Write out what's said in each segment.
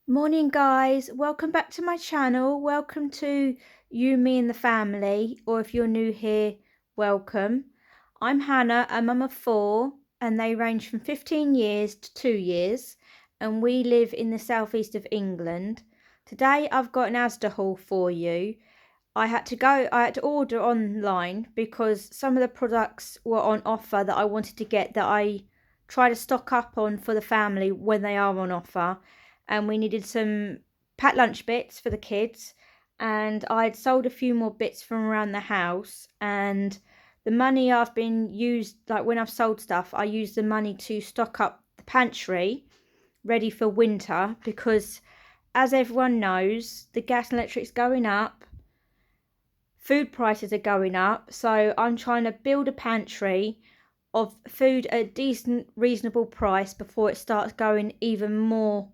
Morning guys, welcome back to my channel. Welcome to You, Me and the Family, or if you're new here, welcome. I'm Hannah, a mum of four, and they range from 15 years to 2 years, and we live in the southeast of England. Today I've got an asda haul for you. I had to order online because some of the products were on offer that I wanted to get, that I try to stock up on for the family when they are on offer. And we needed some packed lunch bits for the kids, and I'd sold a few more bits from around the house, and the money I've been used, like when I've sold stuff, I use the money to stock up the pantry ready for winter, because as everyone knows, the gas and electric's going up, food prices are going up, so I'm trying to build a pantry of food at a decent, reasonable price before it starts going even more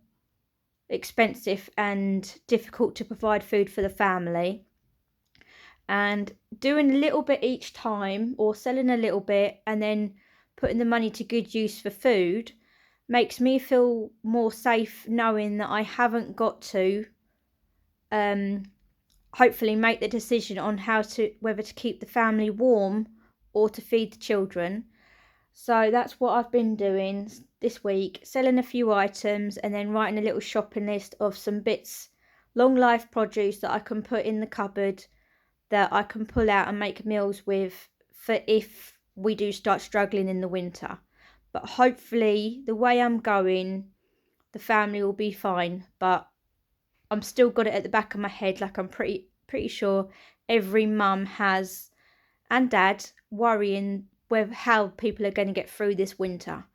expensive and difficult to provide food for the family. And doing a little bit each time, or selling a little bit and then putting the money to good use for food, makes me feel more safe knowing that I haven't got to hopefully make the decision on whether to keep the family warm or to feed the children. So that's what I've been doing this week, selling a few items and then writing a little shopping list of some bits, long life produce that I can put in the cupboard, that I can pull out and make meals with for if we do start struggling in the winter. But hopefully the way I'm going, the family will be fine. But I'm still got it at the back of my head, like I'm pretty sure every mum has, and dad, worrying with how people are going to get through this winter.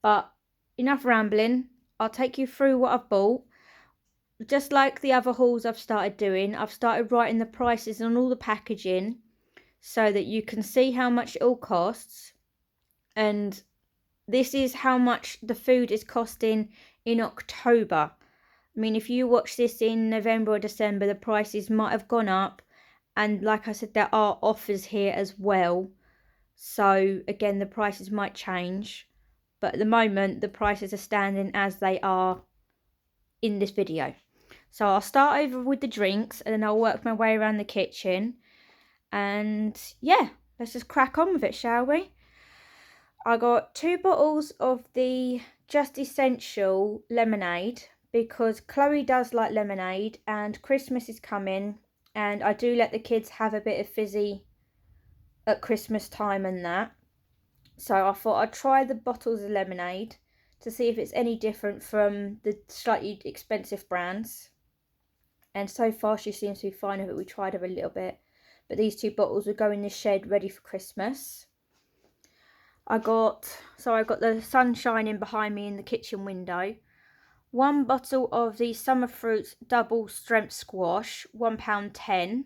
But enough rambling. I'll take you through what I've bought. Just like the other hauls I've started doing, I've started writing the prices on all the packaging so that you can see how much it all costs. And this is how much the food is costing in October. I mean, if you watch this in November or December, the prices might have gone up. And like I said, there are offers here as well. So again, the prices might change. But at the moment, the prices are standing as they are in this video. So I'll start over with the drinks and then I'll work my way around the kitchen. And yeah, let's just crack on with it, shall we? I got 2 bottles of the Just Essential lemonade because Chloe does like lemonade and Christmas is coming, and I do let the kids have a bit of fizzy at Christmas time and that. So I thought I'd try the bottles of lemonade to see if it's any different from the slightly expensive brands. And so far she seems to be fine with it. We tried her a little bit. But these 2 bottles will go in the shed ready for Christmas. I got the sun shining behind me in the kitchen window. 1 bottle of the Summer Fruits double strength squash, £1.10.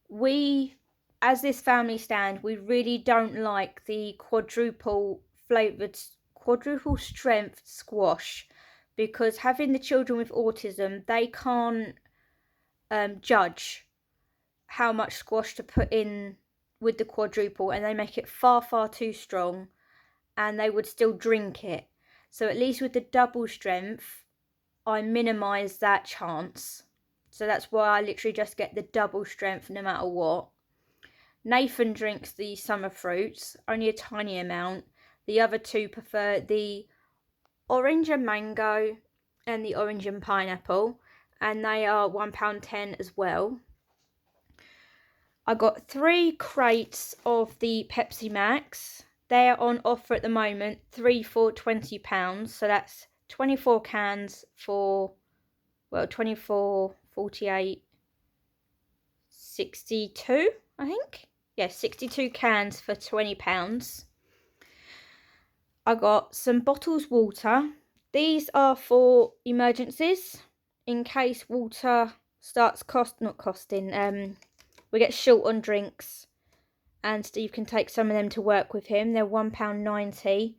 We, as this family stand, we really don't like the quadruple strength squash, because having the children with autism, they can't judge how much squash to put in with the quadruple, and they make it far too strong, and they would still drink it. So at least with the double strength, I minimise that chance. So that's why I literally just get the double strength no matter what. Nathan drinks the Summer Fruits, only a tiny amount. The other 2 prefer the orange and mango and the orange and pineapple, and they are £1.10 as well. I got 3 crates of the Pepsi Max. They're on offer at the moment, 3 for £20. So that's 24 cans for, well, 24, 48, 62, I think. Yeah, 62 cans for £20. I got some bottles water. These are for emergencies, in case water starts we get short on drinks, and Steve can take some of them to work with him. They're £1.90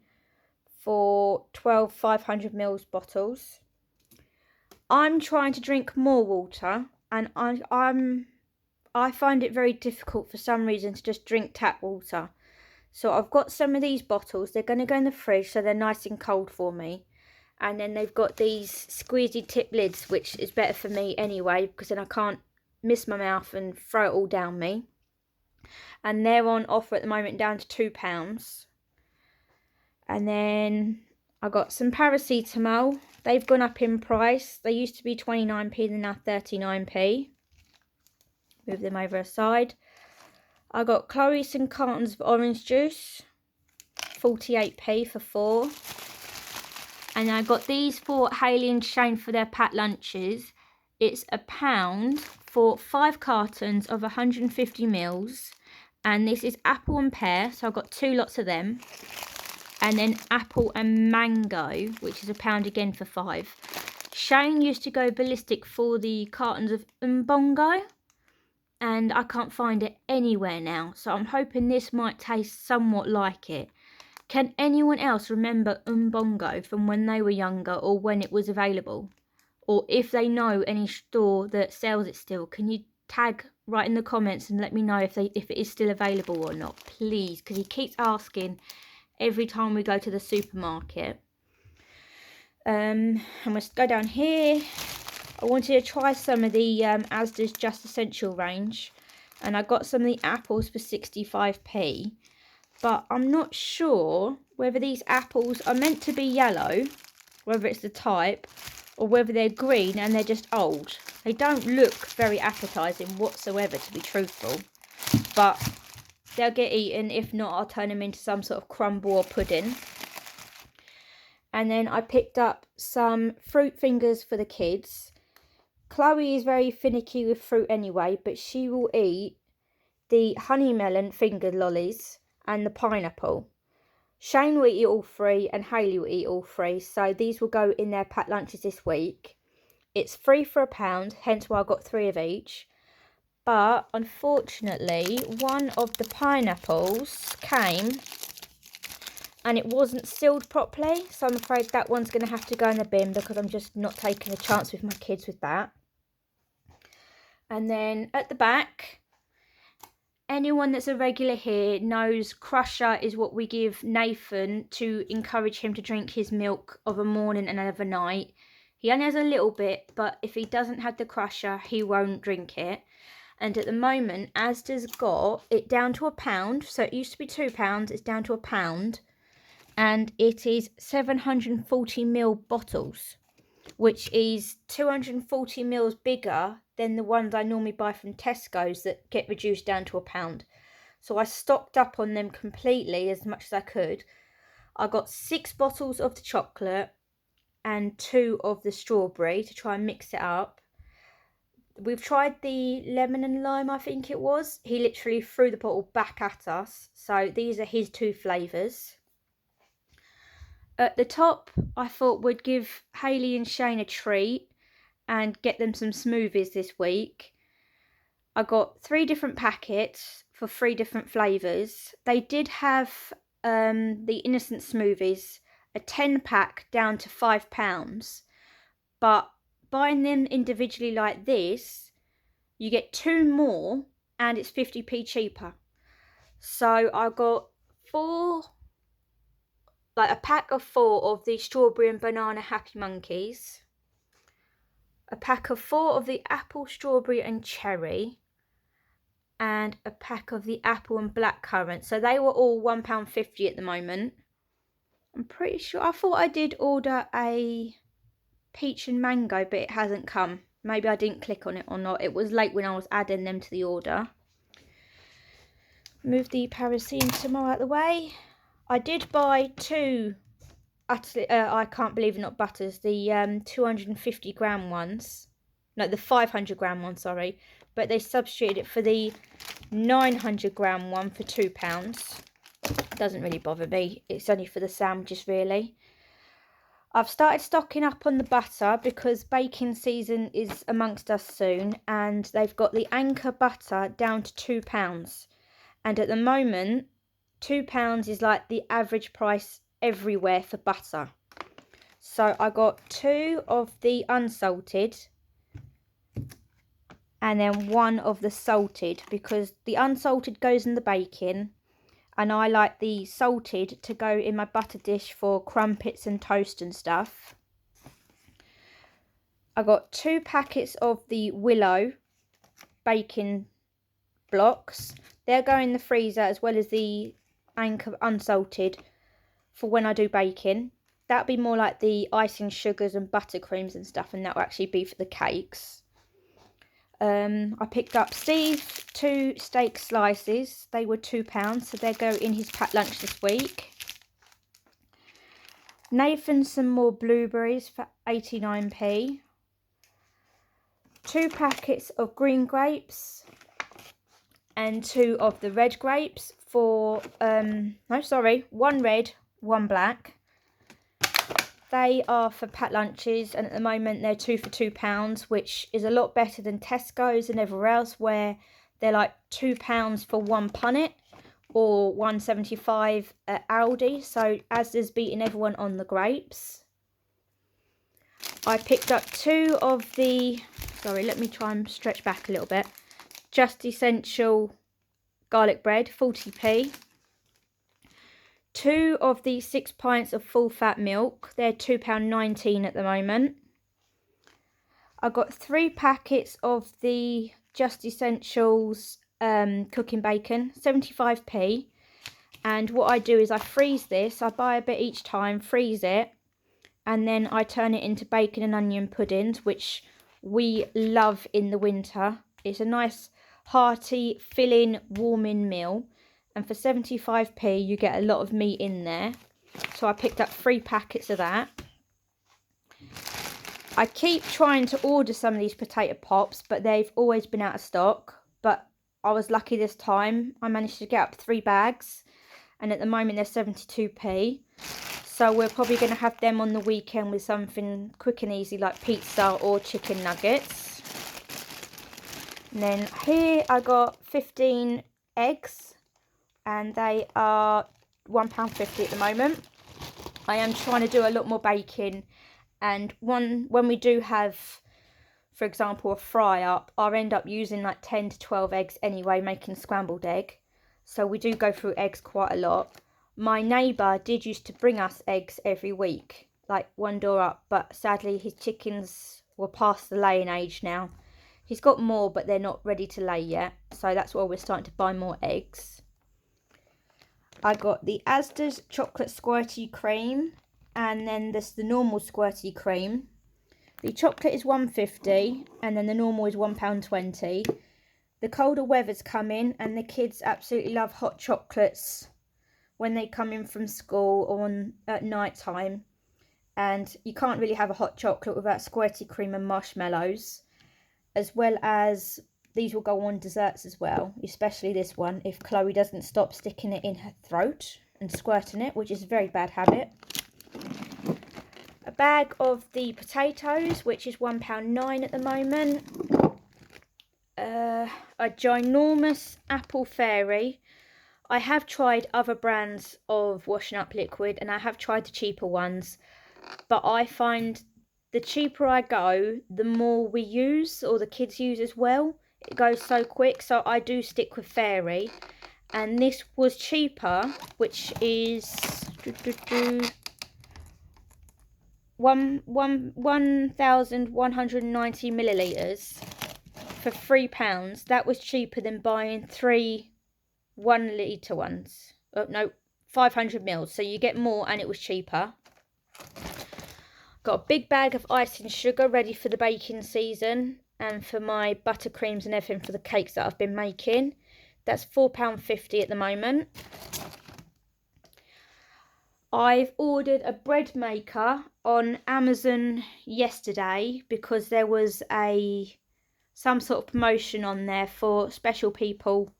for 12 500ml bottles. I'm trying to drink more water, and I find it very difficult for some reason to just drink tap water. So I've got some of these bottles. They're going to go in the fridge so they're nice and cold for me. And then they've got these squeezy tip lids, which is better for me anyway, because then I can't miss my mouth and throw it all down me. And they're on offer at the moment, down to £2. And then I got some paracetamol. They've gone up in price. They used to be 29p, they're now 39p. Move them over aside. I got Chloe some cartons of orange juice, 48p for 4. And I got these for Hayley and Shane for their packed lunches. It's £1 for 5 cartons of 150ml. And this is apple and pear, so I got 2 lots of them. And then apple and mango, which is £1 again for 5. Shane used to go ballistic for the cartons of umbongo, and I can't find it anywhere now, so I'm hoping this might taste somewhat like it. Can anyone else remember umbongo from when they were younger, or when it was available? Or if they know any store that sells it still, can you write in the comments and let me know if it is still available or not, please, because he keeps asking every time we go to the supermarket. I'm going to go down here. I wanted to try some of the Asda's Just Essential range, and I got some of the apples for 65p, but I'm not sure whether these apples are meant to be yellow, whether it's the type, or whether they're green and they're just old. They don't look very appetising whatsoever, to be truthful, but they'll get eaten. If not, I'll turn them into some sort of crumble or pudding. And then I picked up some fruit fingers for the kids. Chloe is very finicky with fruit anyway, but she will eat the honey melon finger lollies and the pineapple. Shane will eat all 3 and Hayley will eat all 3, so these will go in their packed lunches this week. It's 3 for £1, hence why I got 3 of each. But unfortunately, one of the pineapples came and it wasn't sealed properly, so I'm afraid that one's going to have to go in the bin, because I'm just not taking a chance with my kids with that. And then at the back, anyone that's a regular here knows Crusher is what we give Nathan to encourage him to drink his milk of a morning and of a night. He only has a little bit, but if he doesn't have the Crusher, he won't drink it. And at the moment, Asda's got it down to £1, so it used to be £2, it's down to £1, and it is 740ml bottles, which is 240ml bigger than the ones I normally buy from Tesco's that get reduced down to £1. So I stocked up on them completely as much as I could. I got 6 bottles of the chocolate and 2 of the strawberry to try and mix it up. We've tried the lemon and lime, I think it was. He literally threw the bottle back at us. So these are his 2 flavours. At the top, I thought we'd give Hayley and Shane a treat and get them some smoothies this week. I got 3 different packets for 3 different flavours. They did have the innocent smoothies, a 10-pack down to £5. But buying them individually like this, you get 2 more and it's 50p cheaper. So I got a pack of 4 of the strawberry and banana Happy Monkeys, a pack of 4 of the apple, strawberry and cherry, and a pack of the apple and blackcurrant. So they were all £1.50 at the moment. I'm pretty sure, I thought I did order a peach and mango, but it hasn't come. Maybe I didn't click on it or not. It was late when I was adding them to the order. Move the paracetamol out of the way. I did buy 2 I can't believe it, not butters, the 250g ones. No, the 500g one, sorry. But they substituted it for the 900g one for £2. Doesn't really bother me. It's only for the sandwiches, really. I've started stocking up on the butter because baking season is amongst us soon, and they've got the Anchor butter down to £2. And at the moment, £2 is like the average price everywhere for butter. So I got 2 of the unsalted and then 1 of the salted, because the unsalted goes in the baking and I like the salted to go in my butter dish for crumpets and toast and stuff. I got 2 packets of the Willow baking blocks. They'll go in the freezer, as well as the Anchor unsalted for when I do baking. That'll be more like the icing sugars and buttercreams and stuff, and that will actually be for the cakes. I picked up Steve 2 steak slices. They were £2, so they go in his packed lunch this week. Nathan some more blueberries for 89p. 2 packets of green grapes and 2 of the red grapes for 1 red, 1 black. They are for packed lunches, and at the moment they're 2 for £2, which is a lot better than Tesco's and everywhere else, where they're like £2 for 1 punnet or £1.75 at Aldi. So Asda's beating everyone on the grapes. I picked up 2 of the, let me try and stretch back a little bit, Just Essential garlic bread, 40p. 2 of the 6 pints of full fat milk. They're £2.19 at the moment. I got 3 packets of the Just Essentials cooking bacon, 75p. And what I do is I freeze this. I buy a bit each time, freeze it, and then I turn it into bacon and onion puddings, which we love in the winter. It's a nice, hearty, filling, warming meal. And for 75p, you get a lot of meat in there. So I picked up 3 packets of that. I keep trying to order some of these potato pops, but they've always been out of stock. But I was lucky this time. I managed to get up 3 bags. And at the moment, they're 72p. So we're probably going to have them on the weekend with something quick and easy like pizza or chicken nuggets. And then here I got 15 eggs. And they are £1.50 at the moment. I am trying to do a lot more baking. And when we do have, for example, a fry up, I'll end up using like 10 to 12 eggs anyway, making scrambled egg. So we do go through eggs quite a lot. My neighbour did used to bring us eggs every week, like 1 door up. But sadly, his chickens were past the laying age now. He's got more, but they're not ready to lay yet. So that's why we're starting to buy more eggs. I got the Asda's chocolate squirty cream, and then there's the normal squirty cream. The chocolate is £1.50, and then the normal is £1.20. The colder weather's coming, and the kids absolutely love hot chocolates when they come in from school or at night time. And you can't really have a hot chocolate without squirty cream and marshmallows, as well as these will go on desserts as well, especially this one, if Chloe doesn't stop sticking it in her throat and squirting it, which is a very bad habit. A bag of the potatoes, which is £1.09 at the moment. A ginormous apple fairy. I have tried other brands of washing up liquid, and I have tried the cheaper ones, but I find the cheaper I go, the more we use, or the kids use as well. It goes so quick, so I do stick with fairy. And this was cheaper, which is 1,190 millilitres for £3. That was cheaper than buying 3 1 litre ones. Oh no, 500 mils. So you get more, and it was cheaper. Got a big bag of icing sugar ready for the baking season, and for my buttercreams and everything for the cakes that I've been making. That's £4.50 at the moment. I've ordered a bread maker on Amazon yesterday because there was some sort of promotion on there for special people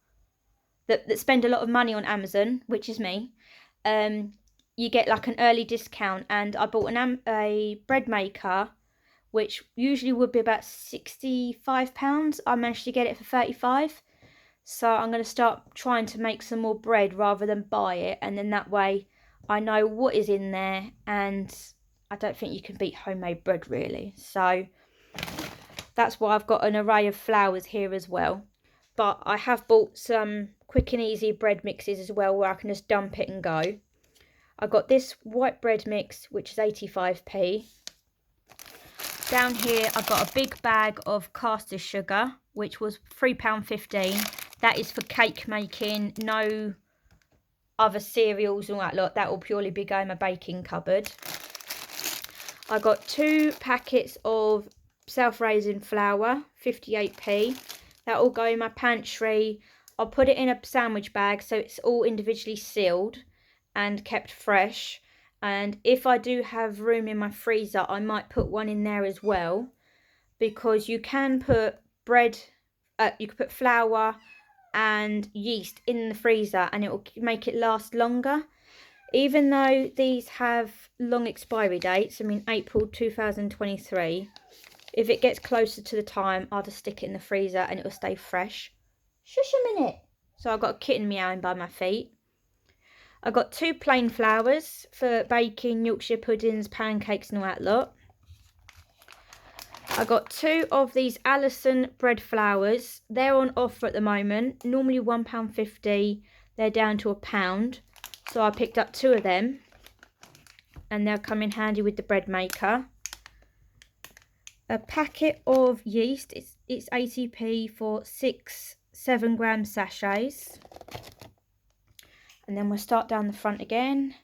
that spend a lot of money on Amazon, which is me. You get like an early discount, and I bought a bread maker, which usually would be about £65. I managed to get it for £35. So I'm going to start trying to make some more bread rather than buy it, and then that way I know what is in there, and I don't think you can beat homemade bread really. So that's why I've got an array of flours here as well. But I have bought some quick and easy bread mixes as well, where I can just dump it and go. I got this white bread mix, which is 85p. Down here I've got a big bag of caster sugar, which was £3.15. That is for cake making, no other cereals and all that lot. That will purely be going in my baking cupboard. I got 2 packets of self-raising flour, 58p. That will go in my pantry. I'll put it in a sandwich bag so it's all individually sealed and kept fresh. And if I do have room in my freezer, I might put one in there as well, because you can put you can put flour and yeast in the freezer and it will make it last longer. Even though these have long expiry dates, I mean April 2023, if it gets closer to the time, I'll just stick it in the freezer and it will stay fresh. Shush a minute. So I've got a kitten meowing by my feet. I've got 2 plain flours for baking Yorkshire puddings, pancakes and all that lot. I got 2 of these Alison bread flours. They're on offer at the moment. Normally £1.50. They're down to £1. So I picked up 2 of them. And they'll come in handy with the bread maker. A packet of yeast. It's 80p for 7 gram sachets. And then we'll start down the front again.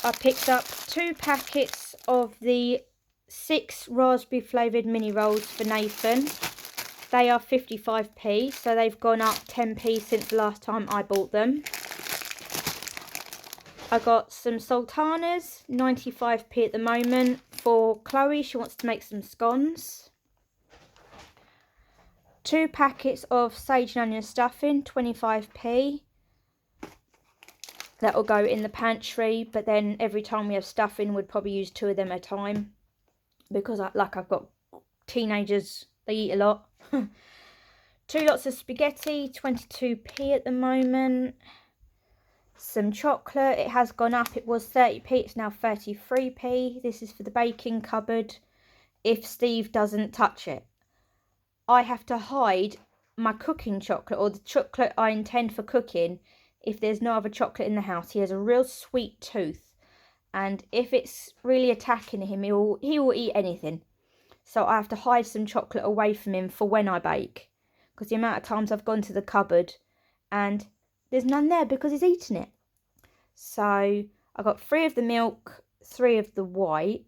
I picked up 2 packets of the 6 raspberry flavoured mini rolls for Nathan. They are 55p, so they've gone up 10p since the last time I bought them. I got some sultanas, 95p at the moment, for Chloe. She wants to make some scones. 2 packets of sage and onion stuffing, 25p. That will go in the pantry, but then every time we have stuffing, we'd probably use 2 of them at a time. Because I've got teenagers, they eat a lot. 2 lots of spaghetti, 22p at the moment. Some chocolate, it has gone up. It was 30p, it's now 33p. This is for the baking cupboard if Steve doesn't touch it. I have to hide my cooking chocolate, or the chocolate I intend for cooking, if there's no other chocolate in the house. He has a real sweet tooth, and if it's really attacking him, he will eat anything. So I have to hide some chocolate away from him for when I bake, because the amount of times I've gone to the cupboard and there's none there because he's eaten it. So I got 3 of the milk, 3 of the white.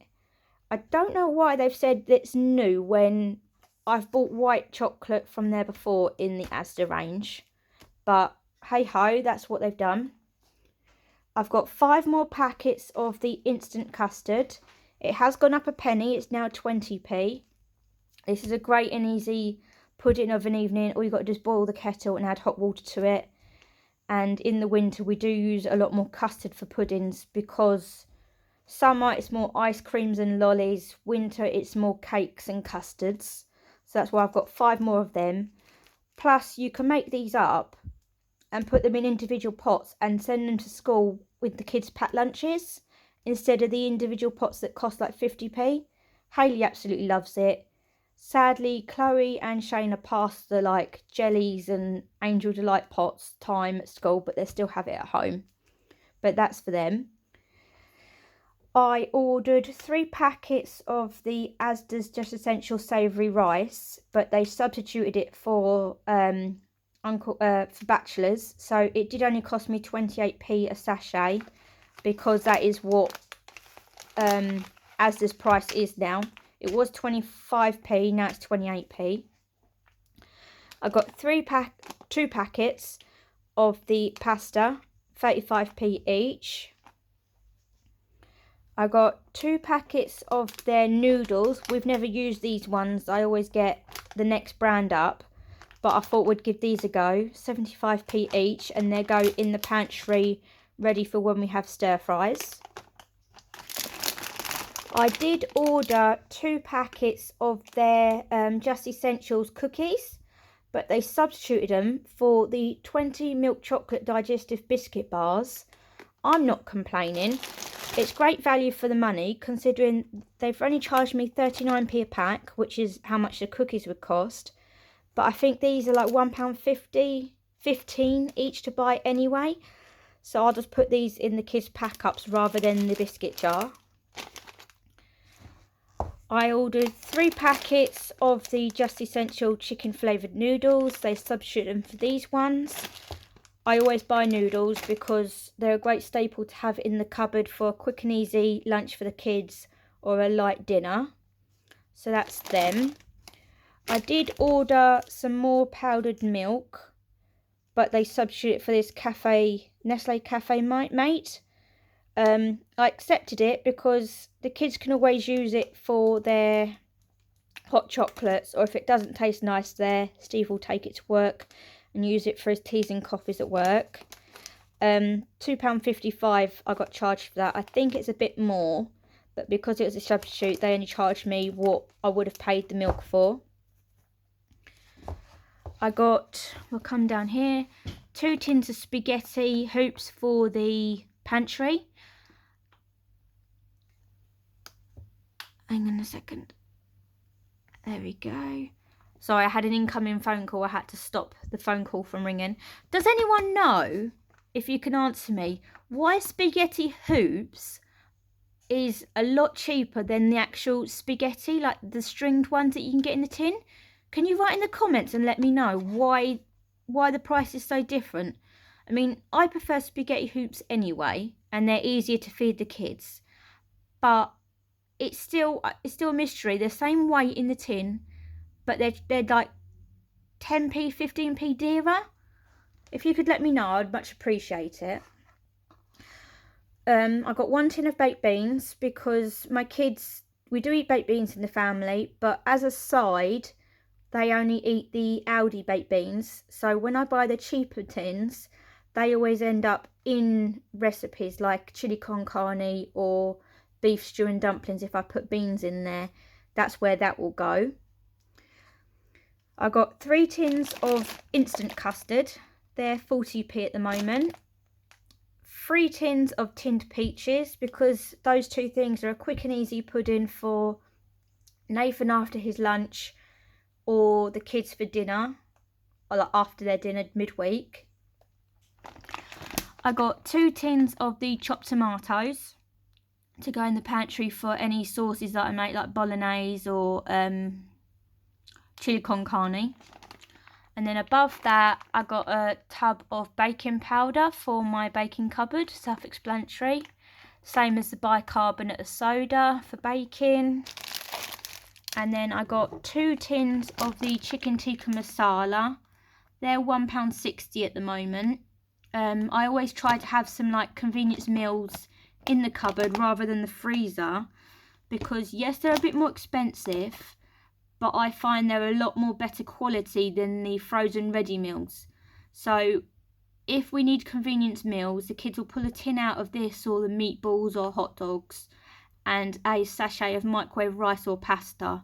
I don't know why they've said it's new when I've bought white chocolate from there before in the Asda range, but hey ho, that's what they've done. I've got 5 more packets of the instant custard. It has gone up a penny, it's now 20p. This is a great and easy pudding of an evening. All you've got to do is boil the kettle and add hot water to it. And in the winter we do use a lot more custard for puddings, because summer it's more ice creams and lollies, winter it's more cakes and custards. So that's why I've got 5 more of them. Plus you can make these up and put them in individual pots and send them to school with the kids' packed lunches instead of the individual pots that cost like 50p. Hayley absolutely loves it. Sadly, Chloe and Shayna passed the like jellies and Angel Delight pots time at school, but they still have it at home. But that's for them. I ordered 3 packets of the Asda's Just Essential Savoury Rice, but they substituted it for for bachelors, so it did only cost me 28p a sachet, because that is what Asda's price is now. It was 25p, now it's 28p. I got 2 packets of the pasta, 35p each. I got 2 packets of their noodles. We've never used these ones. I always get the next brand up, but I thought we'd give these a go. 75p each, and they go in the pantry ready for when we have stir fries. I did order 2 packets of their Just Essentials cookies, but they substituted them for the 20 milk chocolate digestive biscuit bars. I'm not complaining. It's great value for the money, considering they've only charged me 39p a pack, which is how much the cookies would cost. But I think these are like £1.50, 15 each to buy anyway. So I'll just put these in the kids' pack-ups rather than the biscuit jar. I ordered 3 packets of the Just Essential chicken flavoured noodles. They substitute them for these ones. I always buy noodles because they're a great staple to have in the cupboard for a quick and easy lunch for the kids or a light dinner. So that's them. I did order some more powdered milk, but they substitute it for this Nestle Cafe Mate. I accepted it because the kids can always use it for their hot chocolates, or if it doesn't taste nice there, Steve will take it to work and use it for his teas and coffees at work. £2.55 I got charged for that. I think it's a bit more, but because it was a substitute, they only charged me what I would have paid the milk for. I got, we'll come down here, 2 tins of spaghetti hoops for the pantry. Hang on a second. There we go. Sorry, I had an incoming phone call. I had to stop the phone call from ringing. Does anyone know, if you can answer me, why spaghetti hoops is a lot cheaper than the actual spaghetti, like the stringed ones that you can get in the tin? Can you write in the comments and let me know why the price is so different? I mean, I prefer spaghetti hoops anyway, and they're easier to feed the kids. But it's still a mystery. They're the same weight in the tin, but they're like 10p, 15p dearer. If you could let me know, I'd much appreciate it. I got 1 tin of baked beans because my kids, we do eat baked beans in the family, but as a side, they only eat the Aldi baked beans. So when I buy the cheaper tins, they always end up in recipes like chili con carne or beef stew and dumplings. If I put beans in there, that's where that will go. I got 3 tins of instant custard. They're 40p at the moment. 3 tins of tinned peaches, because those 2 things are a quick and easy pudding for Nathan after his lunch or the kids for dinner, or like after their dinner midweek. I got 2 tins of the chopped tomatoes to go in the pantry for any sauces that I make, like bolognese or chili con carne. And then above that, I got a tub of baking powder for my baking cupboard, self-explanatory. Same as the bicarbonate of soda for baking. And then I got 2 tins of the chicken tikka masala. They're £1.60 at the moment. I always try to have some like convenience meals in the cupboard rather than the freezer, because yes, they're a bit more expensive, but I find they're a lot more better quality than the frozen ready meals. So if we need convenience meals, the kids will pull a tin out of this or the meatballs or hot dogs and a sachet of microwave rice or pasta,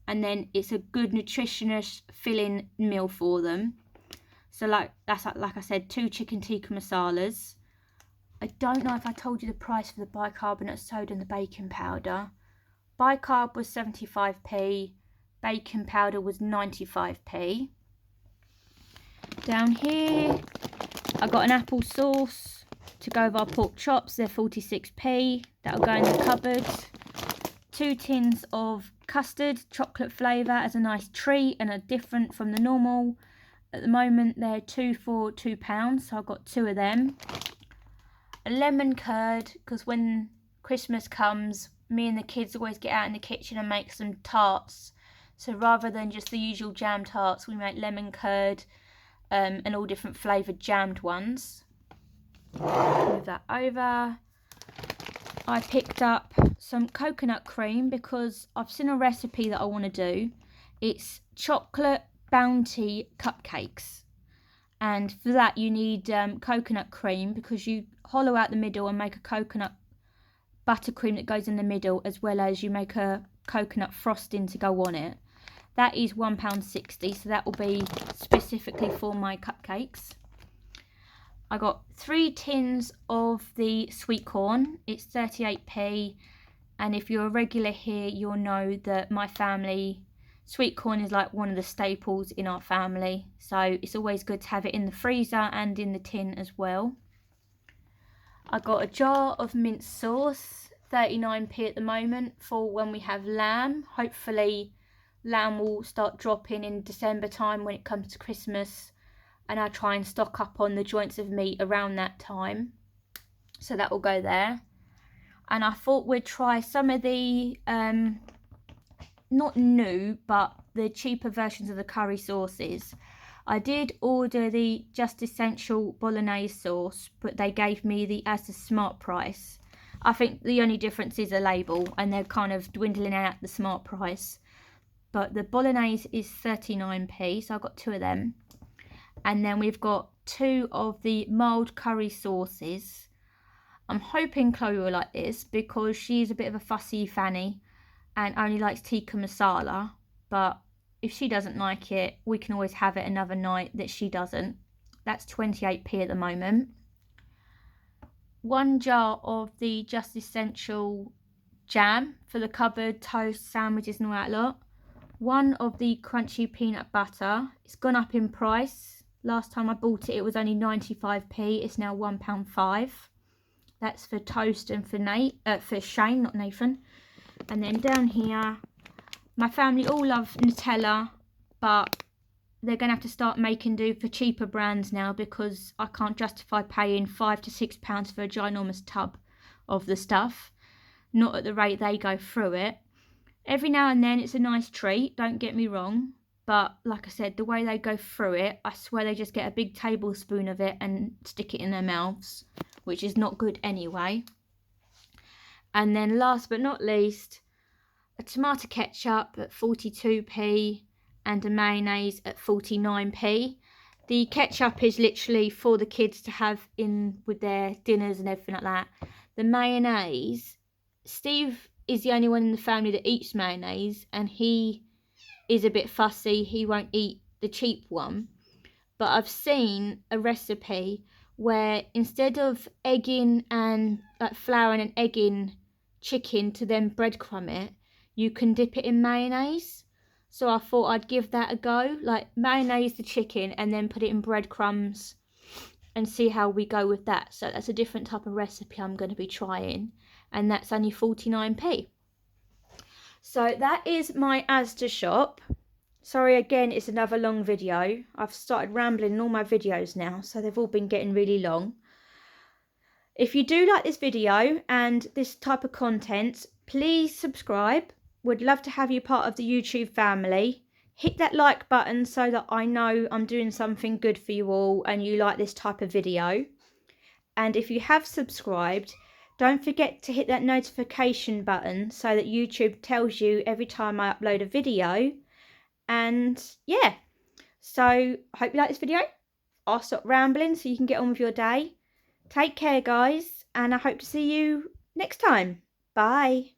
and then it's a good nutritious filling meal for them. So like I said, 2 chicken tikka masalas. I don't know if I told you the price for the bicarbonate soda and the baking powder. Bicarb was 75p, baking powder was 95p. Down here, I got an apple sauce to go with our pork chops. They're 46p. That'll go in the cupboard. 2 tins of custard, chocolate flavour as a nice treat and are different from the normal. At the moment, they're 2 for £2, so I've got 2 of them. A lemon curd, because when Christmas comes, me and the kids always get out in the kitchen and make some tarts. So rather than just the usual jam tarts, we make lemon curd and all different flavoured jammed ones. Move that over. I picked up some coconut cream because I've seen a recipe that I want to do. It's chocolate bounty cupcakes. And for that you need coconut cream, because you hollow out the middle and make a coconut buttercream that goes in the middle, as well as you make a coconut frosting to go on it. That is £1.60, so that will be specifically for my cupcakes. I got 3 tins of the sweet corn. It's 38p, and if you're a regular here, you'll know that my family, sweet corn is like one of the staples in our family, so it's always good to have it in the freezer and in the tin as well. I got a jar of mint sauce, 39p at the moment for when we have lamb. Hopefully lamb will start dropping in December time when it comes to Christmas, and I'll try and stock up on the joints of meat around that time, so that will go there. And I thought we'd try some of the not new, but the cheaper versions of the curry sauces. I did order the Just Essential Bolognese sauce, but they gave me the Asda Smart Price. I think the only difference is a label, and they're kind of dwindling out the Smart Price. But the Bolognese is 39p, so I've got 2 of them. And then we've got 2 of the mild curry sauces. I'm hoping Chloe will like this because she's a bit of a fussy fanny and only likes tikka masala, but if she doesn't like it, we can always have it another night that she doesn't. That's 28p at the moment. 1 jar of the Just Essential jam for the cupboard, toast, sandwiches and all that lot. 1 of the crunchy peanut butter. It's gone up in price. Last time I bought it, it was only 95p. It's now £1.05. That's for toast and for Shane, not Nathan. And then down here, my family all love Nutella, but they're going to have to start making do for cheaper brands now because I can't justify paying £5 to £6 for a ginormous tub of the stuff. Not at the rate they go through it. Every now and then it's a nice treat, don't get me wrong. But like I said, the way they go through it, I swear they just get a big tablespoon of it and stick it in their mouths, which is not good anyway. And then last but not least, a tomato ketchup at 42p and a mayonnaise at 49p. The ketchup is literally for the kids to have in with their dinners and everything like that. The mayonnaise, Steve is the only one in the family that eats mayonnaise, and he is a bit fussy. He won't eat the cheap one. But I've seen a recipe where instead of egging and flouring and egging chicken to then breadcrumb it, you can dip it in mayonnaise. So I thought I'd give that a go, like mayonnaise the chicken and then put it in breadcrumbs and see how we go with that. So that's a different type of recipe I'm going to be trying, and that's only 49p. So that is my Asda shop. Sorry again, it's another long video. I've started rambling in all my videos now, so they've all been getting really long. If you do like this video and this type of content, please subscribe. Would love to have you part of the YouTube family. Hit that like button so that I know I'm doing something good for you all and you like this type of video. And if you have subscribed, don't forget to hit that notification button so that YouTube tells you every time I upload a video. And yeah, so I hope you like this video. I'll stop rambling so you can get on with your day. Take care, guys, and I hope to see you next time. Bye.